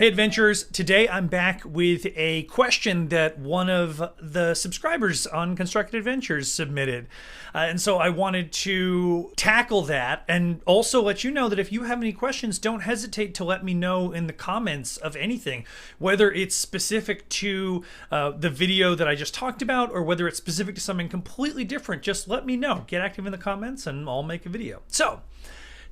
Hey adventurers, today I'm back with a question that one of the subscribers on Constructed Adventures submitted. And so I wanted to tackle that and also let you know that if you have any questions, don't hesitate to let me know in the comments of anything, whether it's specific to the video that I just talked about or whether it's specific to something completely different. Just let me know. Get active in the comments and I'll make a video. So,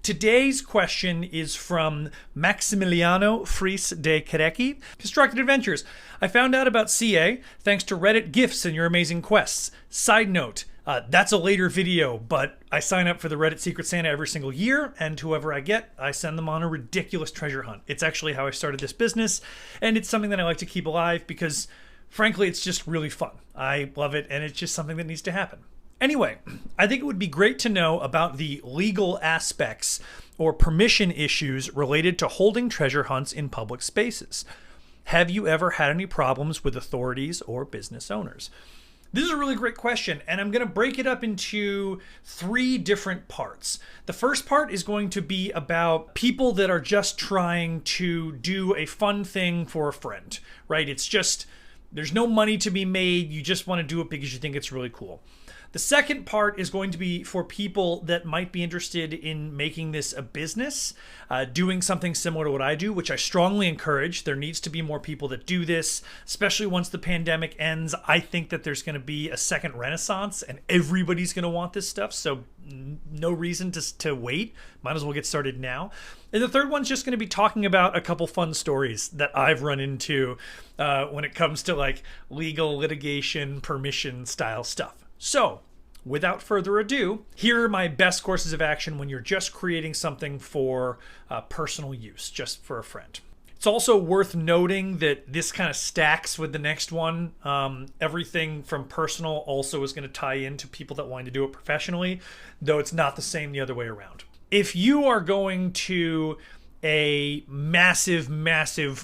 today's question is from Maximiliano Fries de Carecchi. Constructed Adventures. I found out about CA thanks to Reddit gifts and your amazing quests. Side note, that's a later video, but I sign up for the Reddit Secret Santa every single year, and whoever I get, I send them on a ridiculous treasure hunt. It's actually how I started this business, and it's something that I like to keep alive because, frankly, it's just really fun. I love it, and it's just something that needs to happen. Anyway, I think it would be great to know about the legal aspects or permission issues related to holding treasure hunts in public spaces. Have you ever had any problems with authorities or business owners? This is a really great question, and I'm going to break it up into 3 different parts. The first part is going to be about people that are just trying to do a fun thing for a friend, right? It's just, there's no money to be made. You just want to do it because you think it's really cool. The second part is going to be for people that might be interested in making this a business, doing something similar to what I do, which I strongly encourage. There needs to be more people that do this, especially once the pandemic ends. I think that there's going to be a second renaissance and everybody's going to want this stuff. So no reason to wait. Might as well get started now. And the third one's just going to be talking about a couple fun stories that I've run into when it comes to like legal litigation, permission style stuff. So, without further ado, here are my best courses of action when you're just creating something for personal use, just for a friend. It's also worth noting that this kind of stacks with the next one. Everything from personal also is going to tie into people that want to do it professionally, though it's not the same the other way around. If you are going to a massive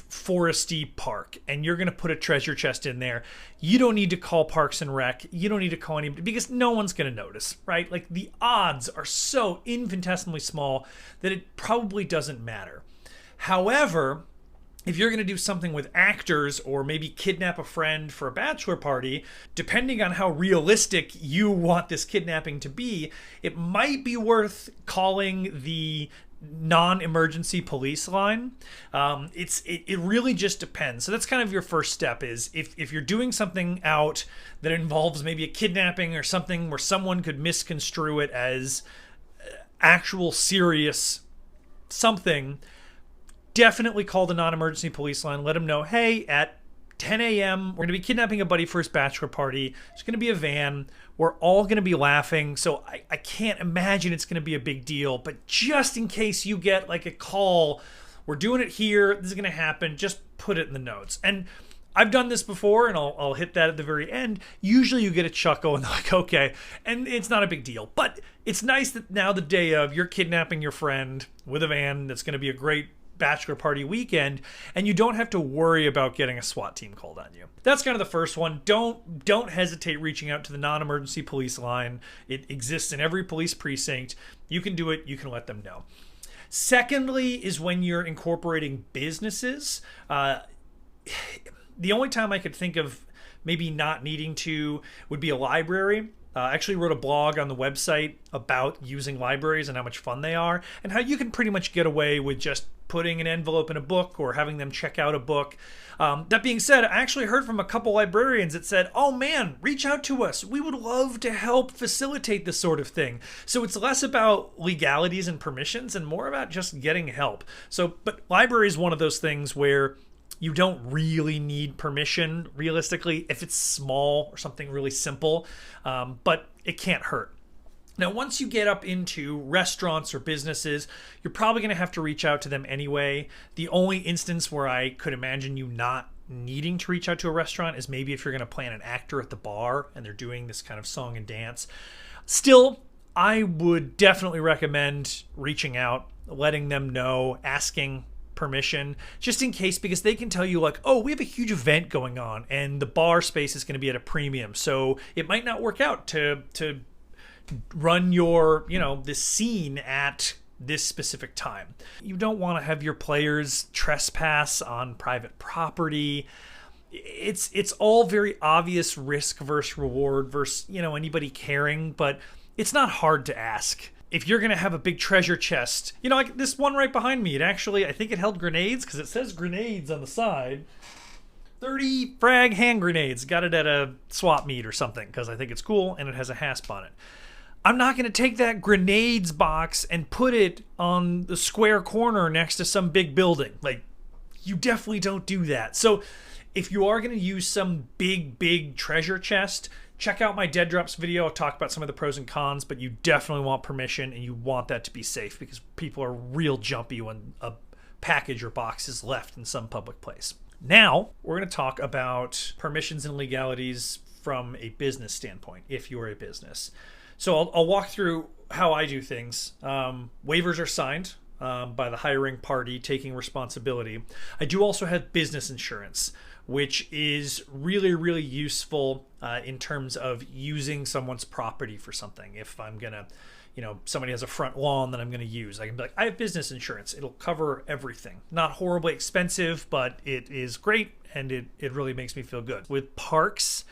foresty park and you're going to put a treasure chest in there, you don't need to call Parks and Rec. You don't need to call anybody because no one's going to notice, right? Like the odds are so infinitesimally small that it probably doesn't matter. However, if you're going to do something with actors or maybe kidnap a friend for a bachelor party, depending on how realistic you want this kidnapping to be, it might be worth calling the NonEmergency Police line. It really just depends. So that's kind of your first step is if you're doing something out that involves maybe a kidnapping or something where someone could misconstrue it as actual serious something, definitely call the NonEmergency Police line. Let them know, hey, at 10 a.m. we're going to be kidnapping a buddy for his bachelor party. It's going to be a van. We're all going to be laughing. So I can't imagine it's going to be a big deal. But just in case you get like a call, we're doing it here, this is going to happen, just put it in the notes. And I've done this before, and I'll hit that at the very end. Usually you get a chuckle and they're like, okay. And it's not a big deal. But it's nice that now the day of, you're kidnapping your friend with a van that's going to be a great bachelor party weekend, and you don't have to worry about getting a SWAT team called on you. That's kind of the first one. Don't hesitate reaching out to the NonEmergency Police line. It exists in every police precinct. You can do it. You can let them know. Secondly is when you're incorporating businesses. The only time I could think of maybe not needing to would be a library. I actually wrote a blog on the website about using libraries and how much fun they are and how you can pretty much get away with just putting an envelope in a book or having them check out a book. That being said, I actually heard from a couple librarians that said, oh man, reach out to us. We would love to help facilitate this sort of thing. So it's less about legalities and permissions and more about just getting help. But library is one of those things where you don't really need permission, realistically, if it's small or something really simple, but it can't hurt. Now, once you get up into restaurants or businesses, you're probably going to have to reach out to them anyway. The only instance where I could imagine you not needing to reach out to a restaurant is maybe if you're going to plan an actor at the bar and they're doing this kind of song and dance. Still, I would definitely recommend reaching out, letting them know, asking permission, just in case, because they can tell you like, oh, we have a huge event going on and the bar space is going to be at a premium, so it might not work out to run your, this scene at this specific time. You don't want to have your players trespass on private property. It's all very obvious risk versus reward versus, anybody caring, but it's not hard to ask. If you're going to have a big treasure chest, like this one right behind me, I think it held grenades because it says grenades on the side. 30 frag hand grenades. Got it at a swap meet or something because I think it's cool and it has a hasp on it. I'm not going to take that grenades box and put it on the square corner next to some big building. Like, you definitely don't do that. So if you are going to use some big treasure chest, check out my Dead Drops video. I'll talk about some of the pros and cons, but you definitely want permission and you want that to be safe because people are real jumpy when a package or box is left in some public place. Now, we're going to talk about permissions and legalities from a business standpoint, if you're a business. So I'll walk through how I do things. Waivers are signed by the hiring party taking responsibility. I do also have business insurance, which is really useful in terms of using someone's property for something. If I'm going to, somebody has a front lawn that I'm going to use, I can be like, I have business insurance. It'll cover everything. Not horribly expensive, but it is great, and it really makes me feel good. With parks,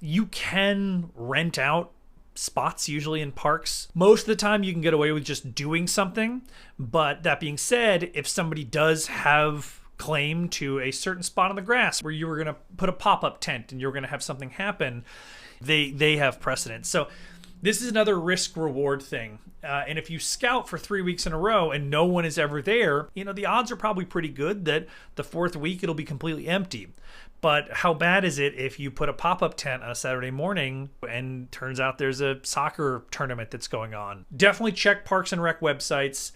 you can rent out spots usually in parks. Most of the time you can get away with just doing something, but that being said, if somebody does have claim to a certain spot on the grass where you were going to put a pop-up tent and you were going to have something happen, they have precedence. So this is another risk reward thing. And if you scout for 3 weeks in a row and no one is ever there, the odds are probably pretty good that the fourth week it'll be completely empty. But how bad is it if you put a pop-up tent on a Saturday morning and turns out there's a soccer tournament that's going on? Definitely check Parks and Rec websites.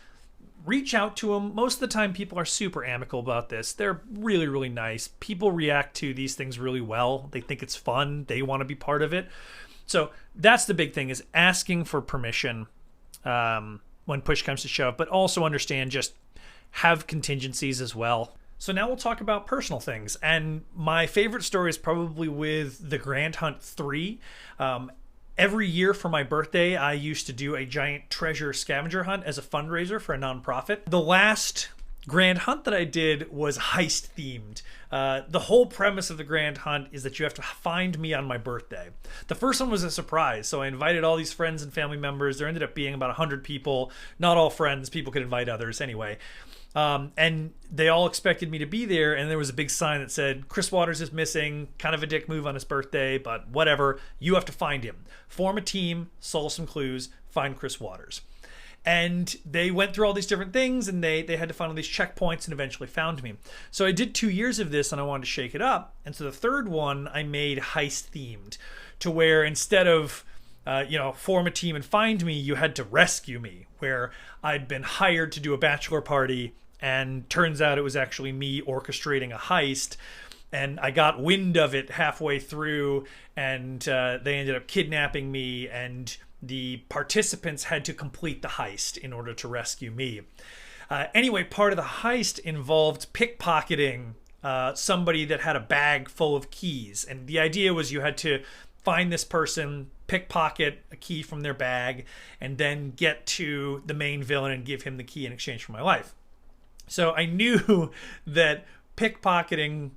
Reach out to them. Most of the time people are super amicable about this. They're really nice. People react to these things really well. They think it's fun. They want to be part of it. So that's the big thing, is asking for permission when push comes to shove, but also understand, just have contingencies as well. So now we'll talk about personal things. And my favorite story is probably with the Grand Hunt 3. Every year for my birthday, I used to do a giant treasure scavenger hunt as a fundraiser for a nonprofit. The last Grand Hunt that I did was heist themed. The whole premise of the Grand Hunt is that you have to find me on my birthday. The first one was a surprise, so I invited all these friends and family members. There ended up being about 100 people. Not all friends, people could invite others anyway. And they all expected me to be there, and there was a big sign that said, Chris Waters is missing, kind of a dick move on his birthday, but whatever, you have to find him. Form a team, solve some clues, find Chris Waters. And they went through all these different things, and they had to find all these checkpoints and eventually found me. So I did 2 years of this, and I wanted to shake it up. And so the third one I made heist themed, to where instead of form a team and find me, you had to rescue me, where I'd been hired to do a bachelor party, and turns out it was actually me orchestrating a heist, and I got wind of it halfway through, and they ended up kidnapping me, and the participants had to complete the heist in order to rescue me. Anyway, part of the heist involved pickpocketing somebody that had a bag full of keys, and the idea was you had to find this person, pickpocket a key from their bag, and then get to the main villain and give him the key in exchange for my life. So I knew that pickpocketing,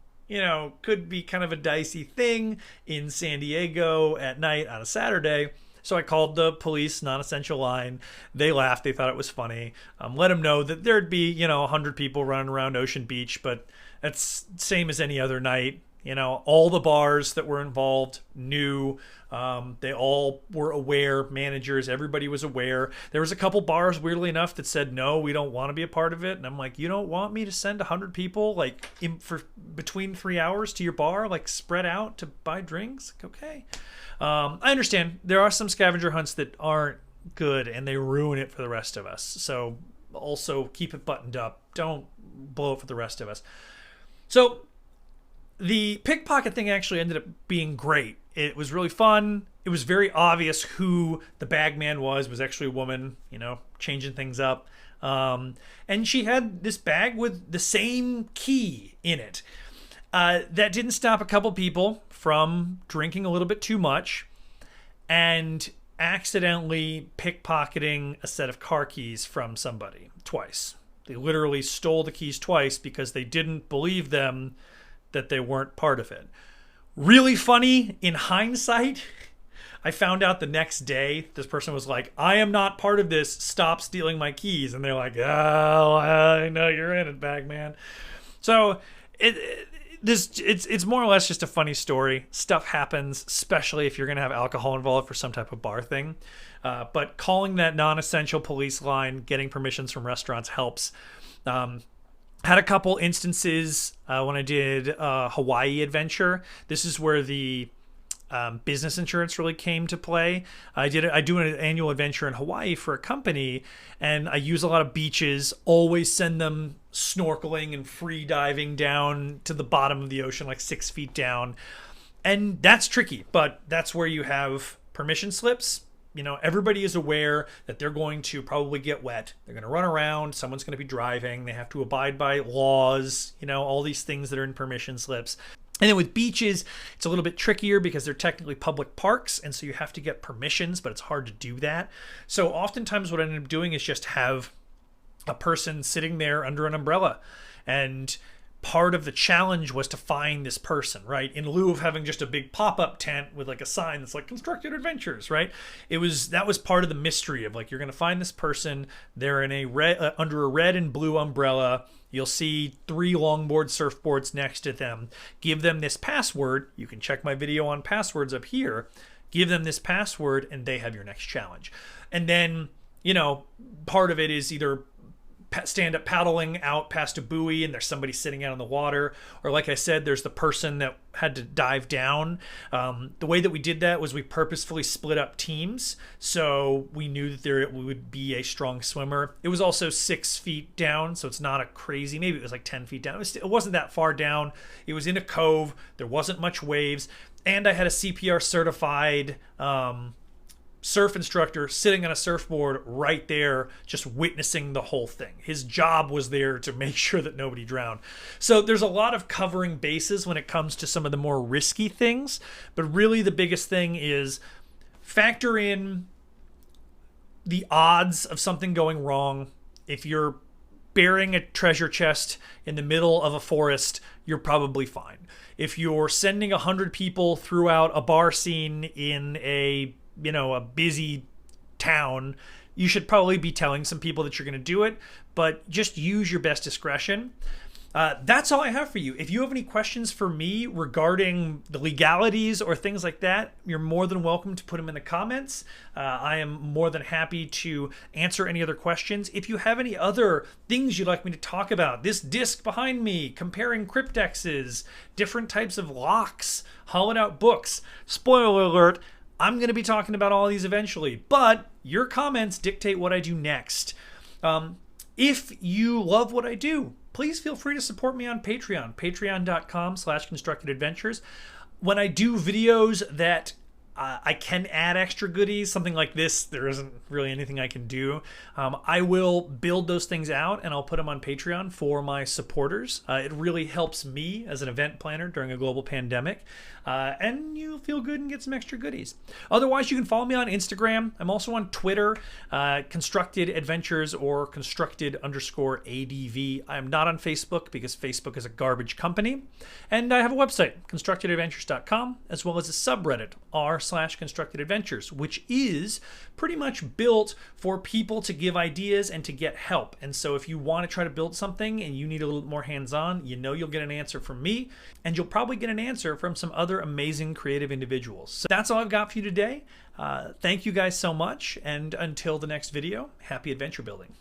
could be kind of a dicey thing in San Diego at night on a Saturday. So I called the police non-essential line. They laughed. They thought it was funny. Let them know that there'd be, 100 people running around Ocean Beach, but that's same as any other night. All the bars that were involved knew. They all were aware. Managers, everybody was aware. There was a couple bars, weirdly enough, that said, no, we don't want to be a part of it. And I'm like, you don't want me to send 100 people for between 3 hours to your bar, spread out to buy drinks? Okay. I understand there are some scavenger hunts that aren't good and they ruin it for the rest of us. So also keep it buttoned up. Don't blow it for the rest of us. So the pickpocket thing actually ended up being great. It was really fun. It was very obvious who the bagman was actually a woman, changing things up. And she had this bag with the same key in it. That didn't stop a couple people from drinking a little bit too much. And accidentally pickpocketing a set of car keys from somebody twice. They literally stole the keys twice because they didn't believe them that they weren't part of it. Really funny in hindsight. I found out the next day, this person was like, I am not part of this. Stop stealing my keys. And they're like, oh, I know you're in it, Bagman. So it's more or less just a funny story. Stuff happens, especially if you're going to have alcohol involved for some type of bar thing. But calling that non-essential police line, getting permissions from restaurants helps. Had a couple instances when I did a Hawaii adventure. This is where the business insurance really came to play. I do an annual adventure in Hawaii for a company, and I use a lot of beaches, always send them snorkeling and free diving down to the bottom of the ocean, like 6 feet down. And that's tricky, but that's where you have permission slips. You know, everybody is aware that they're going to probably get wet. They're going to run around. Someone's going to be driving. They have to abide by laws, you know, all these things that are in permission slips. And then with beaches, it's a little bit trickier because they're technically public parks. And so you have to get permissions, but it's hard to do that. So oftentimes what I end up doing is just have a person sitting there under an umbrella. And part of the challenge was to find this person, right? In lieu of having just a big pop-up tent with like a sign that's like Constructed Adventures, right? That was part of the mystery of like, you're going to find this person. They're in a red, under a red and blue umbrella. You'll see 3 longboard surfboards next to them. Give them this password. You can check my video on passwords up here. Give them this password and they have your next challenge. And then, you know, part of it is either stand up paddling out past a buoy and there's somebody sitting out in the water, or like I said, there's the person that had to dive down. The way that we did that was we purposefully split up teams, so we knew that there would be a strong swimmer. It was also 6 feet down, so it's not a crazy, maybe it was like 10 feet down. It wasn't that far down. It was in a cove. There wasn't much waves, and I had a CPR certified surf instructor sitting on a surfboard right there, just witnessing the whole thing. His job was there to make sure that nobody drowned. So there's a lot of covering bases when it comes to some of the more risky things, but really the biggest thing is factor in the odds of something going wrong. If you're burying a treasure chest in the middle of a forest, you're probably fine. If you're sending 100 people throughout a bar scene in a busy town, you should probably be telling some people that you're going to do it, but just use your best discretion. That's all I have for you. If you have any questions for me regarding the legalities or things like that, you're more than welcome to put them in the comments. I am more than happy to answer any other questions. If you have any other things you'd like me to talk about, this disc behind me, comparing cryptexes, different types of locks, hollowed out books, spoiler alert, I'm going to be talking about all these eventually, but your comments dictate what I do next. If you love what I do, please feel free to support me on Patreon, patreon.com/constructedadventures. When I do videos that I can add extra goodies, something like this, there isn't really anything I can do. I will build those things out and I'll put them on Patreon for my supporters. It really helps me as an event planner during a global pandemic. And you'll feel good and get some extra goodies. Otherwise, you can follow me on Instagram. I'm also on Twitter, Constructed Adventures or Constructed_ADV. I am not on Facebook because Facebook is a garbage company. And I have a website, constructedadventures.com, as well as a subreddit, r/constructedadventures, which is pretty much built for people to give ideas and to get help. And so if you want to try to build something and you need a little more hands-on, you know you'll get an answer from me, and you'll probably get an answer from some other amazing creative individuals. So that's all I've got for you today. Thank you guys so much, and until the next video, happy adventure building.